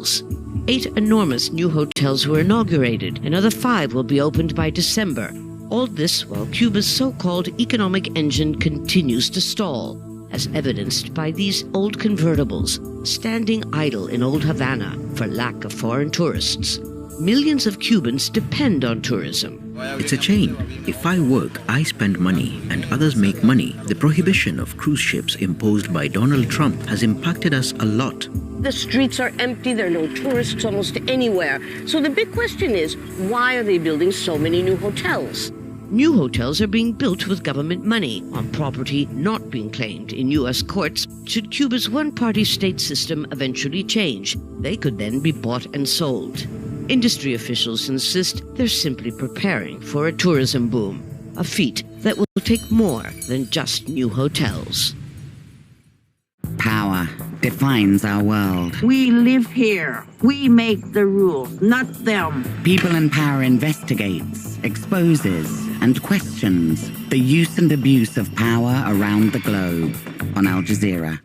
hotels. 8 enormous new hotels were inaugurated. Another 5 will be opened by December. All this while Cuba's so-called economic engine continues to stall, as evidenced by these old convertibles standing idle in old Havana for lack of foreign tourists. Millions of Cubans depend on tourism. It's a chain. If I work, I spend money, and others make money. The prohibition of cruise ships imposed by Donald Trump has impacted us a lot. The streets are empty, there are no tourists almost anywhere. So the big question is, why are they building so many new hotels? New hotels are being built with government money on property not being claimed in U.S. courts. Should Cuba's one-party state system eventually change, they could then be bought and sold. Industry officials insist they're simply preparing for a tourism boom, a feat that will take more than just new hotels. Power defines our world. We live here. We make the rules, not them. People in Power investigates, exposes, and questions the use and abuse of power around the globe on Al Jazeera.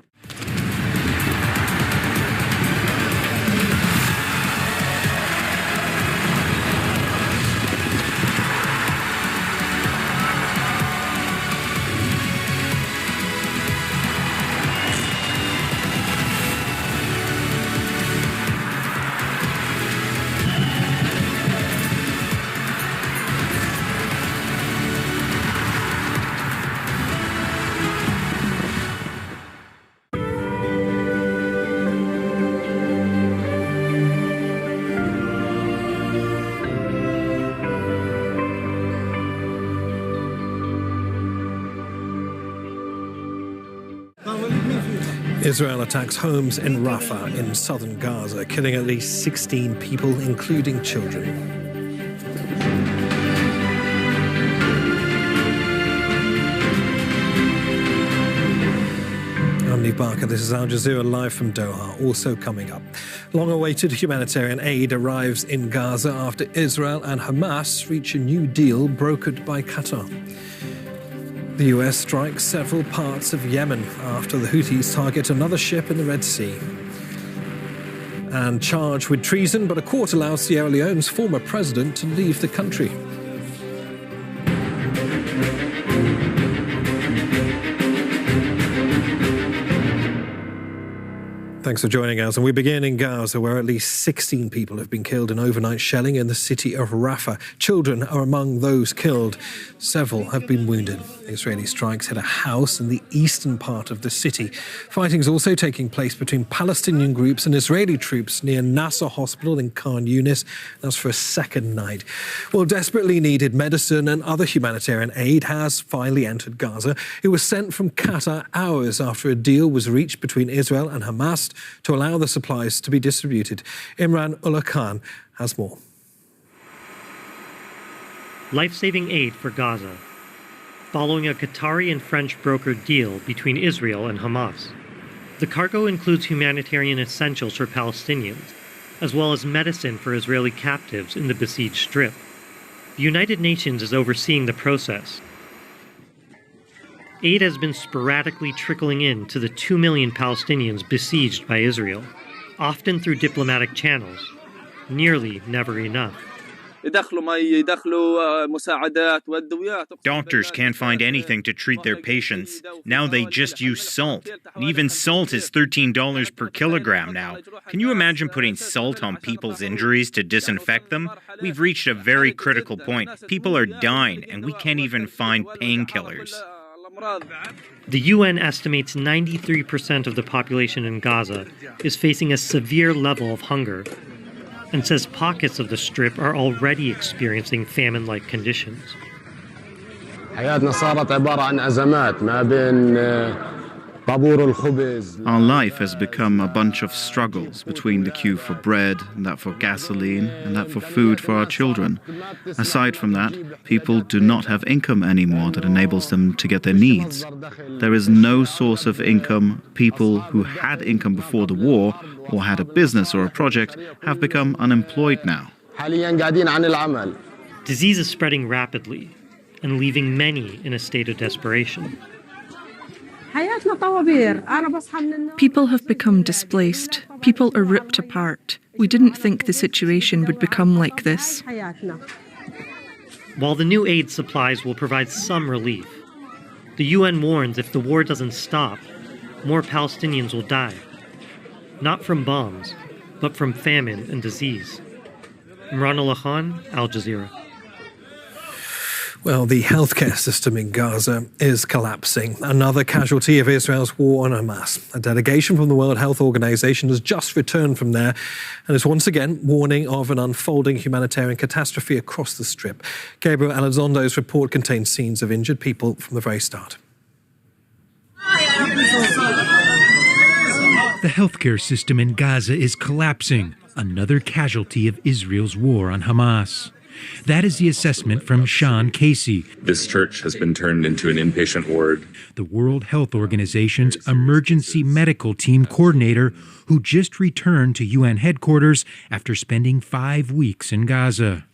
Israel attacks homes in Rafah in southern Gaza, killing at least 16 people, including children. I'm Nick Barker. This is Al Jazeera live from Doha. Also coming up, long-awaited humanitarian aid arrives in Gaza after Israel and Hamas reach a new deal brokered by Qatar. The US strikes several parts of Yemen after the Houthis target another ship in the Red Sea. And charged with treason, but a court allows Sierra Leone's former president to leave the country. Thanks for joining us. And we begin in Gaza, where at least 16 people have been killed in overnight shelling in the city of Rafah. Children are among those killed. Several have been wounded. Israeli strikes hit a house in the eastern part of the city. Fighting is also taking place between Palestinian groups and Israeli troops near Nasser Hospital in Khan Yunis. That's for a second night. Well, desperately needed medicine and other humanitarian aid has finally entered Gaza. It was sent from Qatar hours after a deal was reached between Israel and Hamas to allow the supplies to be distributed. Imran Ullah Khan has more. Life-saving aid for Gaza, following a Qatari and French brokered deal between Israel and Hamas. The cargo includes humanitarian essentials for Palestinians, as well as medicine for Israeli captives in the besieged Strip. The United Nations is overseeing the process. Aid has been sporadically trickling in to the 2 million Palestinians besieged by Israel, often through diplomatic channels, nearly never enough. Doctors can't find anything to treat their patients. Now they just use salt. And even salt is $13 per kilogram now. Can you imagine putting salt on people's injuries to disinfect them? We've reached a very critical point. People are dying, and we can't even find painkillers. The UN estimates 93% of the population in Gaza is facing a severe level of hunger, and says pockets of the Strip are already experiencing famine-like conditions. Our life has become a bunch of struggles between the queue for bread, and that for gasoline, and that for food for our children. Aside from that, people do not have income anymore that enables them to get their needs. There is no source of income. People who had income before the war, or had a business or a project, have become unemployed now. Disease is spreading rapidly and leaving many in a state of desperation. People have become displaced. People are ripped apart. We didn't think the situation would become like this. While the new aid supplies will provide some relief, the UN warns if the war doesn't stop, more Palestinians will die. Not from bombs, but from famine and disease. Imran Allah Khan, Al Jazeera. Well, the healthcare system in Gaza is collapsing. Another casualty of Israel's war on Hamas. A delegation from the World Health Organization has just returned from there and is once again warning of an unfolding humanitarian catastrophe across the Strip. Gabriel Elizondo's report contains scenes of injured people from the very start. The healthcare system in Gaza is collapsing. Another casualty of Israel's war on Hamas. That is the assessment from Sean Casey. This church has been turned into an inpatient ward. The World Health Organization's emergency medical team coordinator, who just returned to UN headquarters after spending 5 weeks in Gaza.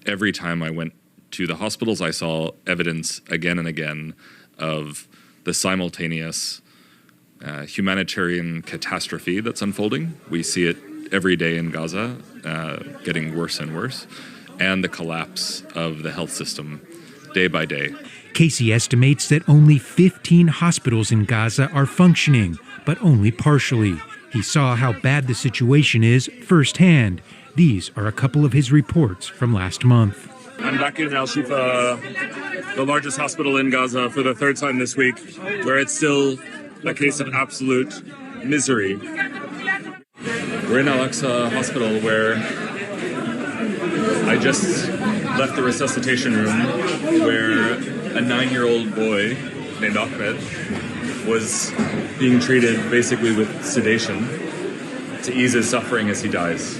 Every time I went to the hospitals, I saw evidence again and again of the simultaneous humanitarian catastrophe that's unfolding. We see it every day in Gaza, getting worse and worse. And the collapse of the health system day by day. Casey estimates that only 15 hospitals in Gaza are functioning, but only partially. He saw how bad the situation is firsthand. These are a couple of his reports from last month. I'm back in Al-Shifa, the largest hospital in Gaza, for the third time this week, where it's still a case of absolute misery. We're in Al-Aqsa Hospital, where I just left the resuscitation room where a 9-year-old boy named Ahmed was being treated basically with sedation to ease his suffering as he dies.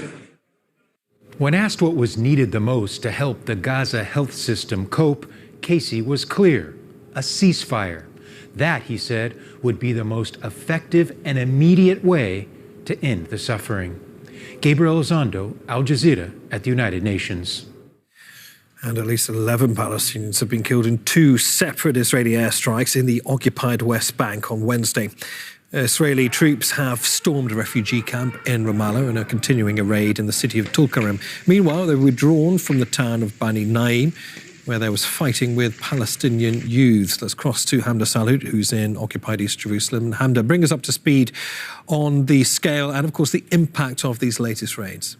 When asked what was needed the most to help the Gaza health system cope, Casey was clear: a ceasefire. That, he said, would be the most effective and immediate way to end the suffering. Gabriel Elizondo, Al Jazeera at the United Nations. And at least 11 Palestinians have been killed in 2 separate Israeli airstrikes in the occupied West Bank on Wednesday. Israeli troops have stormed a refugee camp in Ramallah and are continuing a raid in the city of Tulkarem. Meanwhile, they've withdrawn from the town of Bani Naim, where there was fighting with Palestinian youths. Let's cross to Hamda Salhout, who's in occupied East Jerusalem. Hamda, bring us up to speed on the scale and, of course, the impact of these latest raids.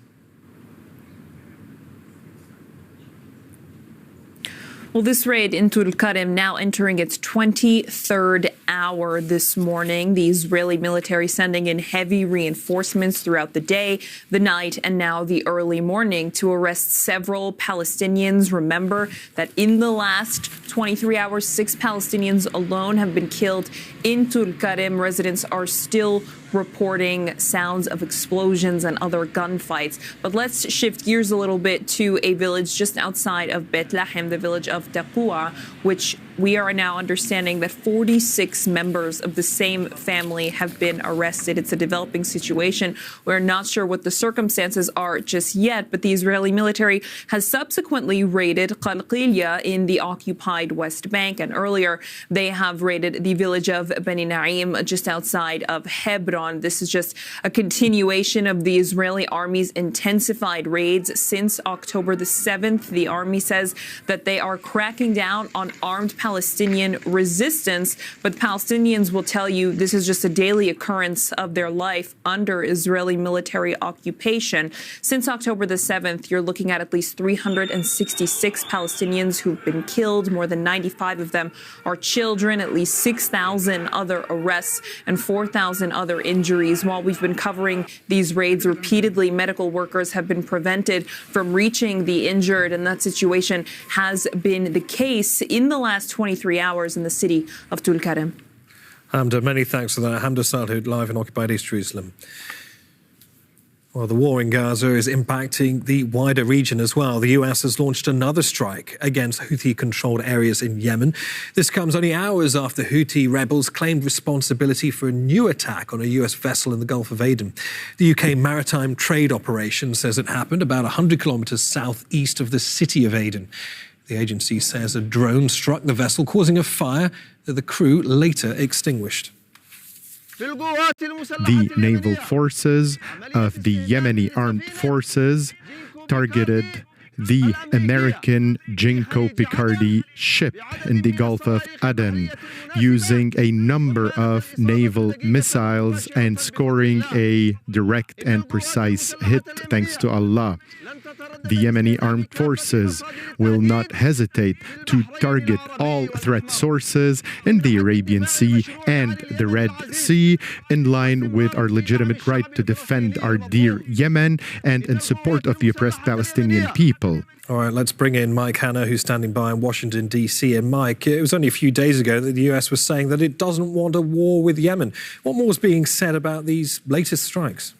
Well, this raid in Tulkarem now entering its 23rd hour this morning. The Israeli military sending in heavy reinforcements throughout the day, the night, and now the early morning to arrest several Palestinians. Remember that in the last 23 hours, 6 Palestinians alone have been killed in Tulkarem. Residents are still reporting sounds of explosions and other gunfights. But let's shift gears a little bit to a village just outside of Bethlehem, the village of Taqwa, which we are now understanding that 46 members of the same family have been arrested. It's a developing situation. We're not sure what the circumstances are just yet, but the Israeli military has subsequently raided Qalqilya in the occupied West Bank, and earlier they have raided the village of Bani Naim just outside of Hebron. This is just a continuation of the Israeli army's intensified raids since October the 7th. The army says that they are cracking down on armed Palestinian resistance, but Palestinians will tell you this is just a daily occurrence of their life under Israeli military occupation. Since October the 7th, you're looking at least 366 Palestinians who've been killed. More than 95 of them are children, at least 6,000 other arrests and 4,000 other injuries. While we've been covering these raids repeatedly, medical workers have been prevented from reaching the injured, and that situation has been the case in the last 23 hours in the city of Tulkarem. Hamda, many thanks for that. Hamda Salhout, live in occupied East Jerusalem. Well, the war in Gaza is impacting the wider region as well. The US has launched another strike against Houthi-controlled areas in Yemen. This comes only hours after Houthi rebels claimed responsibility for a new attack on a US vessel in the Gulf of Aden. The UK Maritime Trade Operation says it happened about 100 kilometres southeast of the city of Aden. The agency says a drone struck the vessel, causing a fire that the crew later extinguished. The naval forces of the Yemeni armed forces targeted the American Jinko Picardy ship in the Gulf of Aden, using a number of naval missiles and scoring a direct and precise hit, thanks to Allah. The Yemeni armed forces will not hesitate to target all threat sources in the Arabian Sea and the Red Sea, in line with our legitimate right to defend our dear Yemen and in support of the oppressed Palestinian people. All right, let's bring in Mike Hanna, who's standing by in Washington, D.C. And Mike, it was only a few days ago that the U.S. was saying that it doesn't want a war with Yemen. What more is being said about these latest strikes?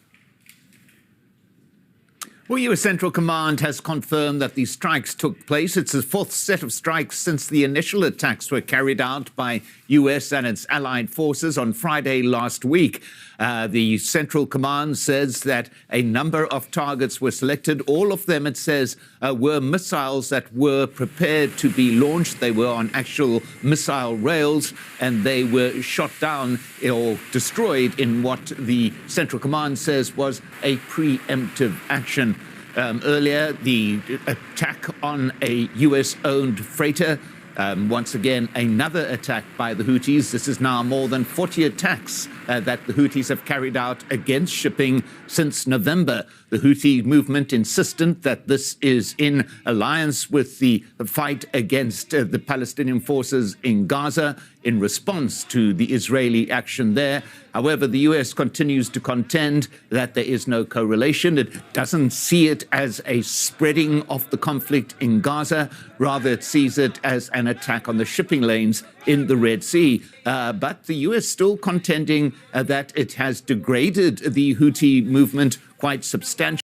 Well, U.S. Central Command has confirmed that these strikes took place. It's the fourth set of strikes since the initial attacks were carried out by U.S. and its allied forces on Friday last week. The Central Command says that a number of targets were selected. All of them, it says, were missiles that were prepared to be launched. They were on actual missile rails, and they were shot down or destroyed in what the Central Command says was a preemptive action. Earlier, the attack on a U.S.-owned freighter. Once again, another attack by the Houthis. This is now more than 40 attacks that the Houthis have carried out against shipping since November. The Houthi movement insistent that this is in alliance with the fight against the Palestinian forces in Gaza in response to the Israeli action there. However, the U.S. continues to contend that there is no correlation. It doesn't see it as a spreading of the conflict in Gaza. Rather, it sees it as an attack on the shipping lanes in the Red Sea. But the U.S. still contending that it has degraded the Houthi movement quite substantially.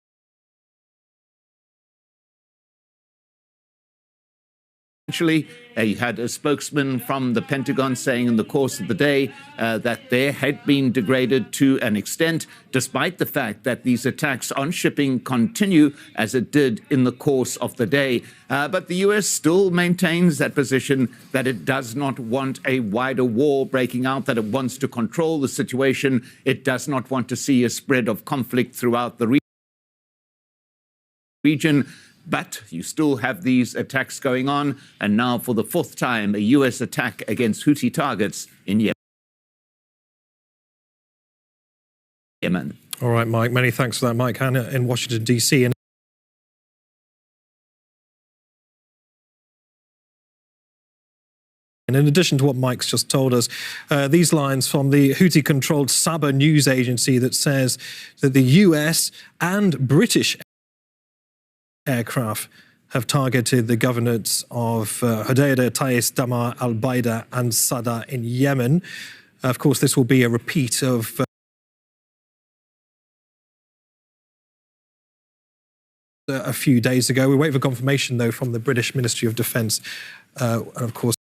You had a spokesman from the Pentagon saying in the course of the day that they had been degraded to an extent, despite the fact that these attacks on shipping continue as it did in the course of the day. But the U.S. still maintains that position that it does not want a wider war breaking out, that it wants to control the situation. It does not want to see a spread of conflict throughout the region. But you still have these attacks going on, and now for the fourth time, a U.S. attack against Houthi targets in Yemen. All right, Mike, many thanks for that. Mike Hanna in Washington, D.C. And in addition to what Mike's just told us, these lines from the Houthi-controlled Sabah news agency that says that the U.S. and British aircraft have targeted the governorates of Hodeidah, Taiz, Damar, Al-Baida and Sada in Yemen. Of course, this will be a repeat of a few days ago. We wait for confirmation, though, from the British Ministry of Defence. And of course,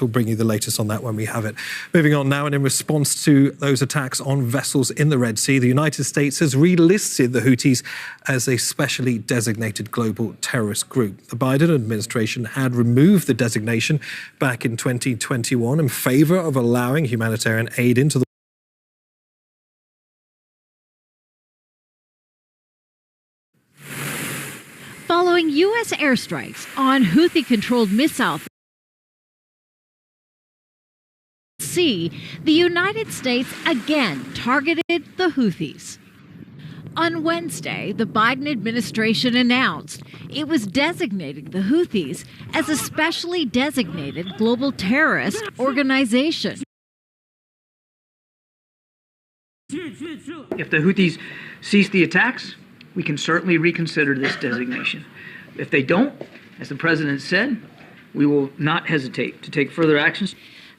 we'll bring you the latest on that when we have it. Moving on now, and in response to those attacks on vessels in the Red Sea, the United States has relisted the Houthis as a specially designated global terrorist group. The Biden administration had removed the designation back in 2021 in favor of allowing humanitarian aid into the following U.S. airstrikes on Houthi-controlled missile Sea, the United States again targeted the Houthis. On Wednesday, the Biden administration announced it was designating the Houthis as a specially designated global terrorist organization. If the Houthis cease the attacks, we can certainly reconsider this designation. If they don't, as the president said, we will not hesitate to take further actions.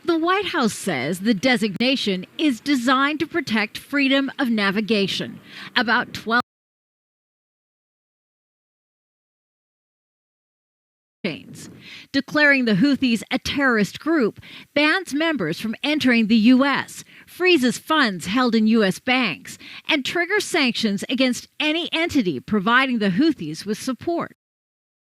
The White House says the designation is designed to protect freedom of navigation. About 12 chains. Declaring the Houthis a terrorist group bans members from entering the U.S., freezes funds held in U.S. banks, and triggers sanctions against any entity providing the Houthis with support.